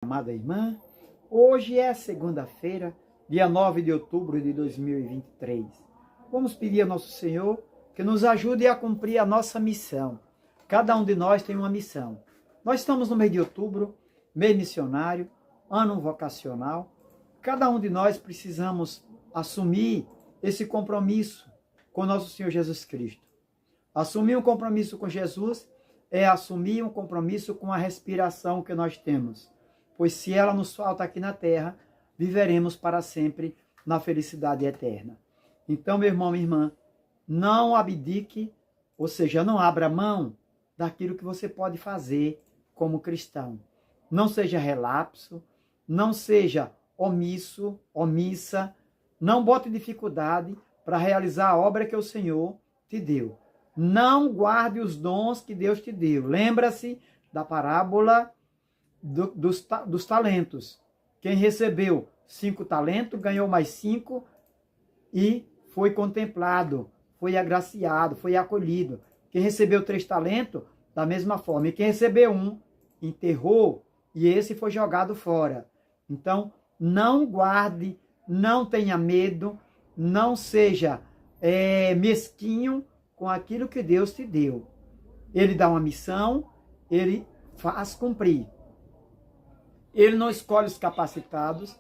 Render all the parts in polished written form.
Amada irmã, hoje é segunda-feira, dia 9 de outubro de 2023. Vamos pedir ao nosso Senhor que nos ajude a cumprir a nossa missão. Cada um de nós tem uma missão. Nós estamos no mês de outubro, mês missionário, ano vocacional. Cada um de nós precisamos assumir esse compromisso com nosso Senhor Jesus Cristo. Assumir um compromisso com Jesus é assumir um compromisso com a respiração que nós temos. Pois se ela nos falta aqui na terra, viveremos para sempre na felicidade eterna. Então, meu irmão, minha irmã, não abdique, ou seja, não abra mão daquilo que você pode fazer como cristão. Não seja relapso, não seja omisso, omissa, não bote dificuldade para realizar a obra que o Senhor te deu. Não guarde os dons que Deus te deu. Lembra-se da parábola dos talentos. Quem recebeu 5 talentos, ganhou mais 5 e foi contemplado, foi agraciado, foi acolhido. Quem recebeu 3 talentos, da mesma forma. E quem recebeu 1, enterrou e esse foi jogado fora. Então, não guarde, não tenha medo, não seja mesquinho com aquilo que Deus te deu. Ele dá uma missão, ele faz cumprir. Ele não escolhe os capacitados,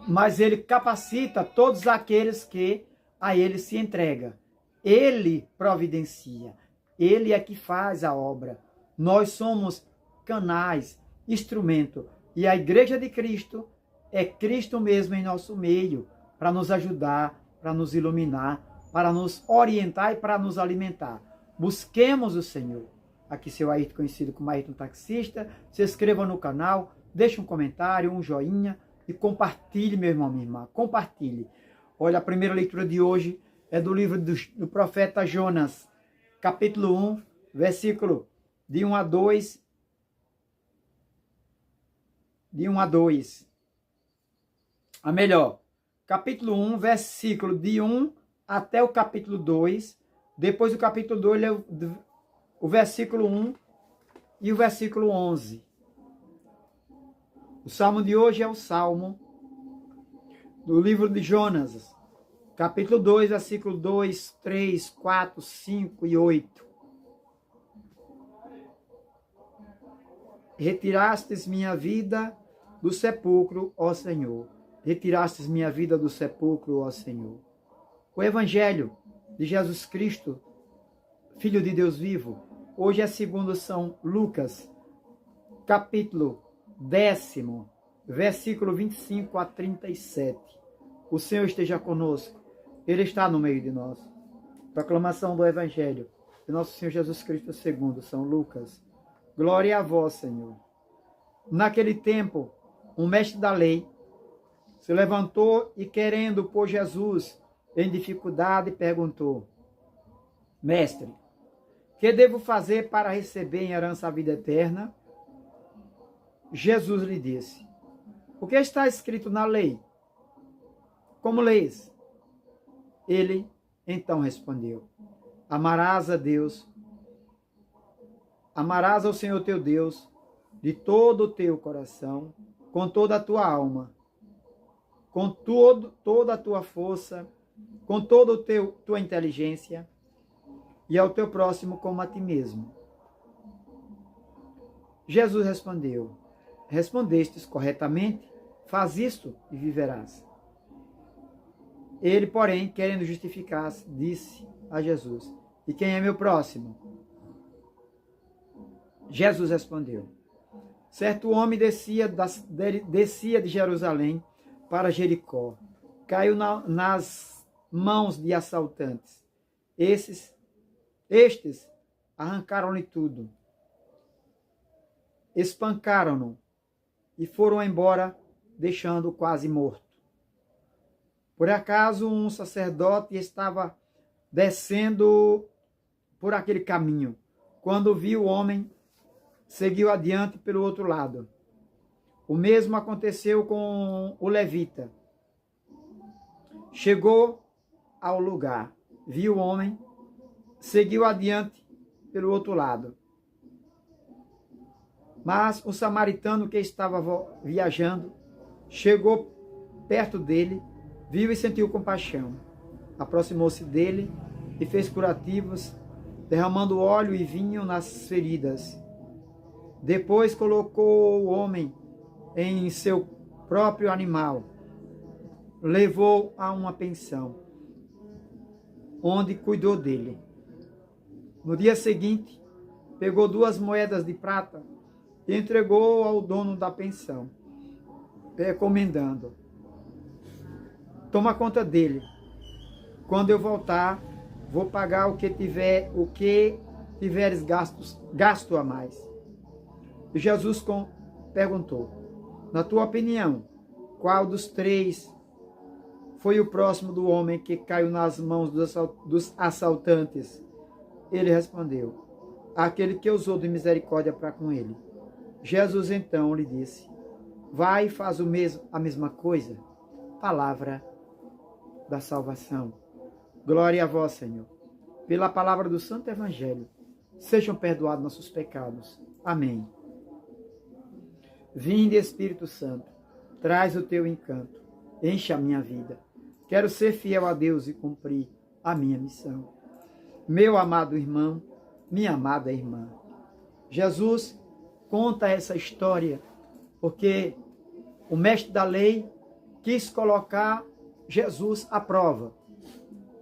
mas ele capacita todos aqueles que a ele se entrega. Ele providencia. Ele é que faz a obra. Nós somos canais, instrumento. E a Igreja de Cristo é Cristo mesmo em nosso meio, para nos ajudar, para nos iluminar, para nos orientar e para nos alimentar. Busquemos o Senhor. Aqui seu Ayrton, conhecido como Ayrton Taxista. Se inscreva no canal. Deixe um comentário, um joinha e compartilhe, meu irmão, minha irmã. Compartilhe. Olha, a primeira leitura de hoje é do livro do profeta Jonas, capítulo 1, versículo de 1 a 2. A melhor, capítulo 1, versículo de 1 até o capítulo 2. Depois do capítulo 2, o versículo 1 e o versículo 11. O salmo de hoje é o salmo do livro de Jonas, capítulo 2, versículo 2, 3, 4, 5 e 8. Retirastes minha vida do sepulcro, ó Senhor. Retirastes minha vida do sepulcro, ó Senhor. O Evangelho de Jesus Cristo, Filho de Deus vivo, hoje é segundo São Lucas, capítulo 10, versículo 25 a 37. O Senhor esteja conosco. Ele está no meio de nós. Proclamação do Evangelho de nosso Senhor Jesus Cristo segundo São Lucas. Glória a vós, Senhor. Naquele tempo, um mestre da lei se levantou e, querendo pôr Jesus em dificuldade, perguntou: Mestre, que devo fazer para receber em herança a vida eterna? Jesus lhe disse: o que está escrito na lei? Como leis? Ele então respondeu: amarás ao Senhor teu Deus de todo o teu coração, com toda a tua alma, com toda a tua força, com toda a tua inteligência, e ao teu próximo como a ti mesmo. Jesus respondeu: respondestes corretamente, faz isto e viverás. Ele, porém, querendo justificar-se, disse a Jesus: e quem é meu próximo? Jesus respondeu: certo homem descia de Jerusalém para Jericó, caiu nas mãos de assaltantes. Estes arrancaram-lhe tudo, espancaram-no e foram embora, deixando-o quase morto. Por acaso, um sacerdote estava descendo por aquele caminho. Quando viu o homem, seguiu adiante pelo outro lado. O mesmo aconteceu com o levita. Chegou ao lugar, viu o homem, seguiu adiante pelo outro lado. Mas o samaritano que estava viajando chegou perto dele, viu e sentiu compaixão. Aproximou-se dele e fez curativos, derramando óleo e vinho nas feridas. Depois colocou o homem em seu próprio animal, levou a uma pensão, onde cuidou dele. No dia seguinte, pegou 2 moedas de prata e entregou ao dono da pensão, recomendando: toma conta dele. Quando eu voltar, vou pagar o que tiveres gasto a mais. E Jesus perguntou: na tua opinião, qual dos 3 foi o próximo do homem que caiu nas mãos dos assaltantes? Ele respondeu: aquele que usou de misericórdia para com ele. Jesus então lhe disse: vai e faz a mesma coisa. Palavra da salvação. Glória a vós, Senhor. Pela palavra do Santo Evangelho, sejam perdoados nossos pecados. Amém. Vinde, Espírito Santo, traz o teu encanto, enche a minha vida. Quero ser fiel a Deus e cumprir a minha missão. Meu amado irmão, minha amada irmã, Jesus conta essa história porque o mestre da lei quis colocar Jesus à prova.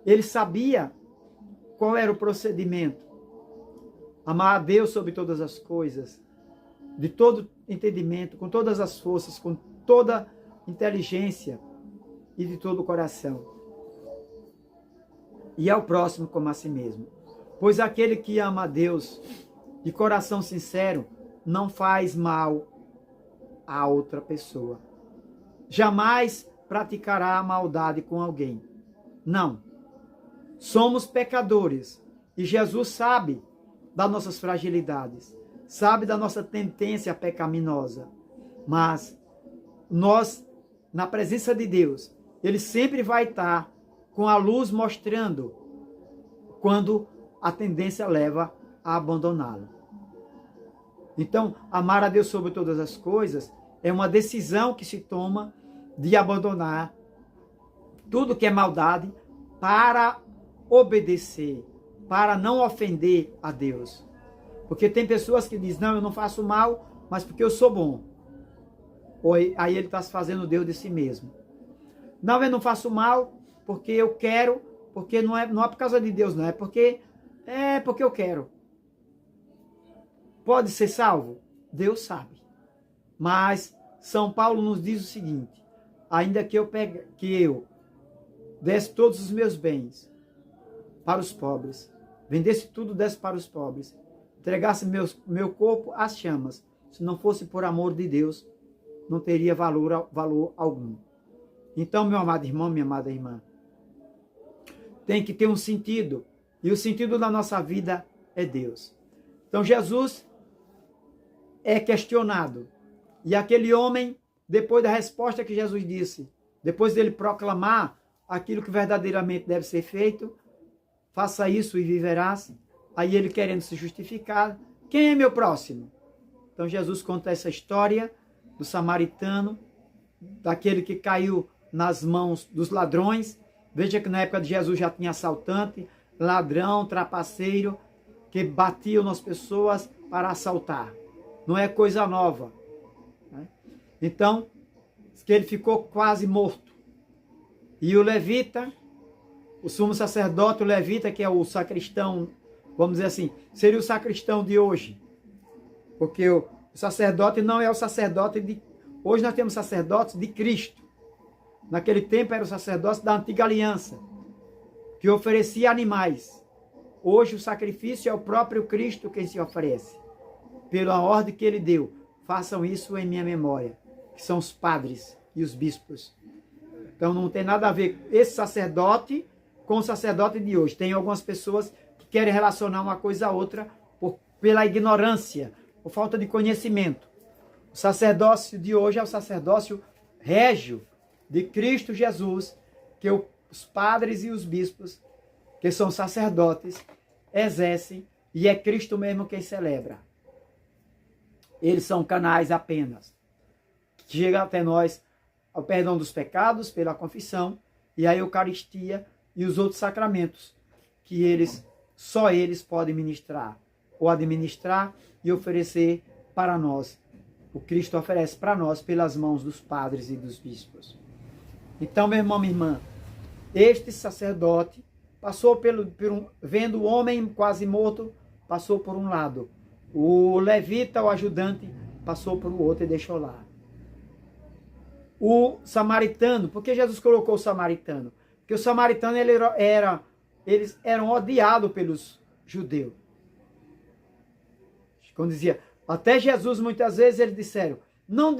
Ele sabia qual era o procedimento. Amar a Deus sobre todas as coisas, de todo entendimento, com todas as forças, com toda inteligência e de todo o coração. E ao próximo como a si mesmo. Pois aquele que ama a Deus de coração sincero não faz mal a outra pessoa. Jamais praticará a maldade com alguém. Não. Somos pecadores e Jesus sabe das nossas fragilidades, sabe da nossa tendência pecaminosa. Mas nós, na presença de Deus, Ele sempre vai estar com a luz mostrando quando a tendência leva a abandoná-lo. Então, amar a Deus sobre todas as coisas é uma decisão que se toma de abandonar tudo que é maldade para obedecer, para não ofender a Deus. Porque tem pessoas que dizem: não, eu não faço mal, mas porque eu sou bom. Aí ele está se fazendo Deus de si mesmo. Não, eu não faço mal porque eu quero, porque não é por causa de Deus, não, é porque eu quero. Pode ser salvo? Deus sabe. Mas São Paulo nos diz o seguinte: ainda que eu desse todos os meus bens para os pobres, vendesse tudo, desse para os pobres, entregasse meu corpo às chamas, se não fosse por amor de Deus, não teria valor algum. Então, meu amado irmão, minha amada irmã, tem que ter um sentido, e o sentido da nossa vida é Deus. Então, Jesus é questionado, e aquele homem, depois da resposta que Jesus disse, depois dele proclamar aquilo que verdadeiramente deve ser feito, faça isso e viverás. Aí ele querendo se justificar: quem é meu próximo? Então Jesus conta essa história do samaritano, daquele que caiu nas mãos dos ladrões. Veja que na época de Jesus já tinha assaltante, ladrão, trapaceiro, que batiam nas pessoas para assaltar. Não é coisa nova. Né? Então, que ele ficou quase morto. E o levita, o sumo sacerdote, o levita, que é o sacristão, vamos dizer assim, seria o sacristão de hoje. Porque o sacerdote não é o sacerdote de... Hoje nós temos sacerdotes de Cristo. Naquele tempo era o sacerdote da antiga aliança, que oferecia animais. Hoje o sacrifício é o próprio Cristo quem se oferece. Pela ordem que ele deu: façam isso em minha memória, que são os padres e os bispos. Então não tem nada a ver esse sacerdote com o sacerdote de hoje. Tem algumas pessoas que querem relacionar uma coisa a outra pela ignorância, por falta de conhecimento. O sacerdócio de hoje é o sacerdócio régio de Cristo Jesus, que os padres e os bispos, que são sacerdotes, exercem, e é Cristo mesmo quem celebra. Eles são canais apenas. Chega até nós o perdão dos pecados pela confissão e a Eucaristia e os outros sacramentos que só eles podem ministrar ou administrar e oferecer para nós. O Cristo oferece para nós pelas mãos dos padres e dos bispos. Então, meu irmão, minha irmã, este sacerdote passou vendo o homem quase morto, passou por um lado. O levita, o ajudante, passou por o outro e deixou lá. O samaritano, por que Jesus colocou o samaritano? Porque o samaritano eles eram odiados pelos judeus. Quando dizia, até Jesus muitas vezes eles disseram, não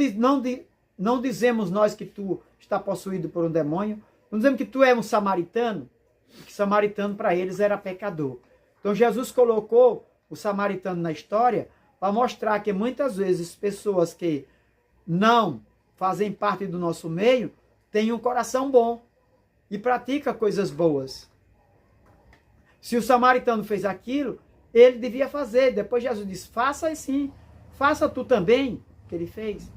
dizemos nós que tu está possuído por um demônio, não dizemos que tu é um samaritano, porque samaritano para eles era pecador. Então Jesus colocou o samaritano na história para mostrar que muitas vezes pessoas que não fazem parte do nosso meio têm um coração bom e praticam coisas boas. Se o samaritano fez aquilo, ele devia fazer. Depois Jesus disse, faça assim, faça tu também, que ele fez.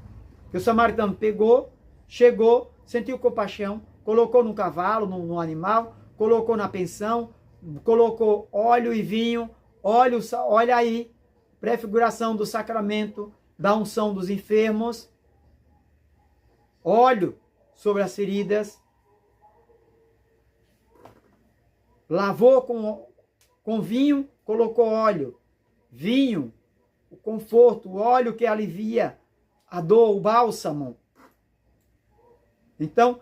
Que o samaritano pegou, chegou, sentiu compaixão, colocou no cavalo, no animal, colocou na pensão, colocou óleo e vinho, olha aí, prefiguração do sacramento, da unção dos enfermos, óleo sobre as feridas, lavou com vinho, colocou óleo, vinho, o conforto, o óleo que alivia a dor, o bálsamo. Então,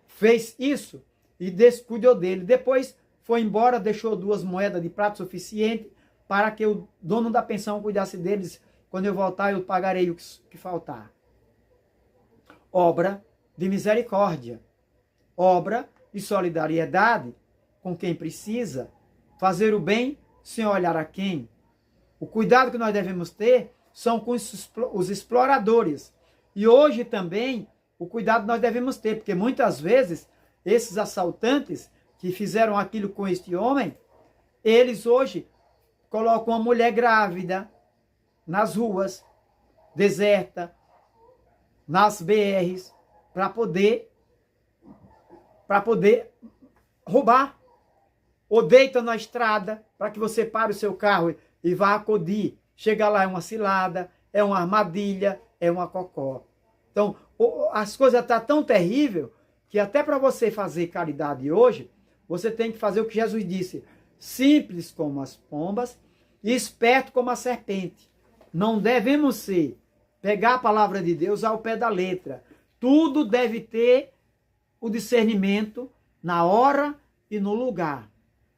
fez isso e descuidou dele. Depois foi embora, deixou 2 moedas de prata suficiente para que o dono da pensão cuidasse deles. Quando eu voltar, eu pagarei o que faltar. Obra de misericórdia, obra de solidariedade com quem precisa, fazer o bem sem olhar a quem. O cuidado que nós devemos ter são com os exploradores. E hoje também o cuidado nós devemos ter, porque muitas vezes esses assaltantes que fizeram aquilo com este homem, eles hoje colocam uma mulher grávida nas ruas, deserta, nas BRs, para poder roubar. Ou deita na estrada para que você pare o seu carro e vá acudir. Chega lá, é uma cilada, é uma armadilha, é uma cocó. Então, as coisas estão tão terríveis que até para você fazer caridade hoje, você tem que fazer o que Jesus disse. Simples como as pombas e esperto como a serpente. Não devemos pegar a palavra de Deus ao pé da letra. Tudo deve ter o discernimento na hora e no lugar.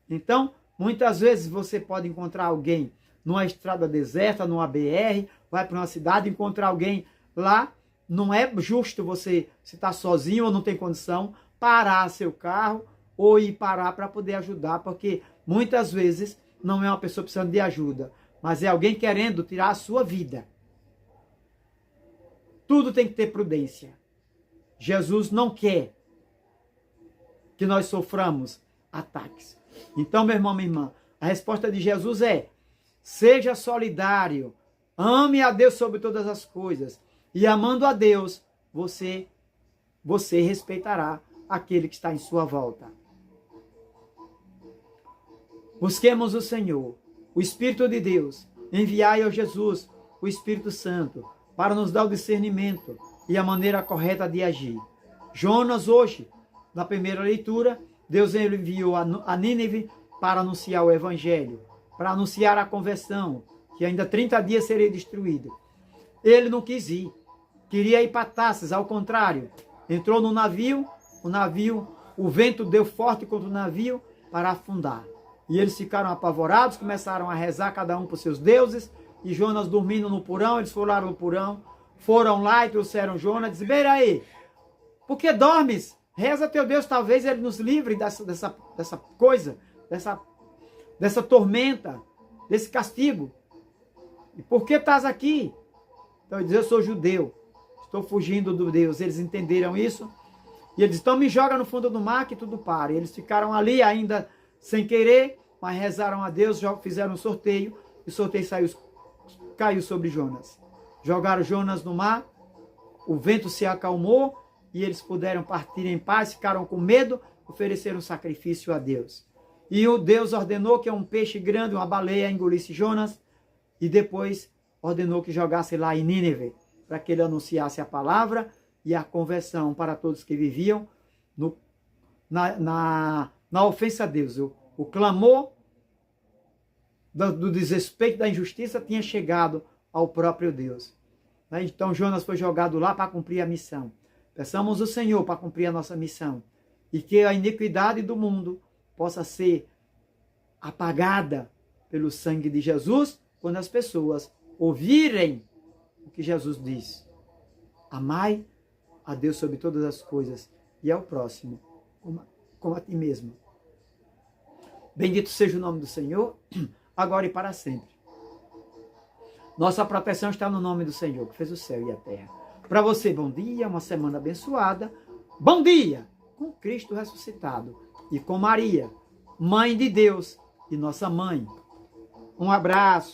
Então, muitas vezes você pode encontrar alguém numa estrada deserta, numa BR, vai para uma cidade, encontrar alguém lá. Não é justo você, se está sozinho ou não tem condição, parar seu carro ou ir parar para poder ajudar, porque muitas vezes não é uma pessoa precisando de ajuda, mas é alguém querendo tirar a sua vida. Tudo tem que ter prudência. Jesus não quer que nós soframos ataques. Então, meu irmão, minha irmã, a resposta de Jesus é: seja solidário, ame a Deus sobre todas as coisas, e amando a Deus, você respeitará aquele que está em sua volta. Busquemos o Senhor, o Espírito de Deus, enviai ao Jesus, o Espírito Santo, para nos dar o discernimento e a maneira correta de agir. Jonas, hoje, na primeira leitura, Deus enviou a Nínive para anunciar o Evangelho, para anunciar a conversão, que ainda 30 dias seria destruído. Ele não quis ir, queria ir para Tarsis, ao contrário. Entrou no navio, o vento deu forte contra o navio para afundar. E eles ficaram apavorados, começaram a rezar cada um por seus deuses, e Jonas dormindo no porão, eles foram no porão, foram lá e trouxeram Jonas, e disseram: aí, por que dormes? Reza teu Deus, talvez ele nos livre dessa coisa, dessa tormenta, desse castigo. E por que estás aqui? Então ele diz: eu sou judeu, estou fugindo do Deus. Eles entenderam isso, e ele diz: então me joga no fundo do mar que tudo para. E eles ficaram ali ainda sem querer, mas rezaram a Deus, já fizeram um sorteio, e o sorteio caiu sobre Jonas. jogaram Jonas no mar, o vento se acalmou e eles puderam partir em paz, ficaram com medo, ofereceram sacrifício a Deus. E o Deus ordenou que um peixe grande, uma baleia, engolisse Jonas e depois ordenou que jogasse lá em Nínive, para que ele anunciasse a palavra e a conversão para todos que viviam na ofensa a Deus. O clamor do desrespeito, da injustiça tinha chegado ao próprio Deus. Então Jonas foi jogado lá para cumprir a missão. Peçamos ao Senhor para cumprir a nossa missão. E que a iniquidade do mundo possa ser apagada pelo sangue de Jesus, quando as pessoas ouvirem o que Jesus diz. Amai a Deus sobre todas as coisas e ao próximo como a ti mesmo. Bendito seja o nome do Senhor, agora e para sempre. Nossa proteção está no nome do Senhor, que fez o céu e a terra. Para você, bom dia, uma semana abençoada. Bom dia com Cristo ressuscitado e com Maria, Mãe de Deus e nossa mãe. Um abraço.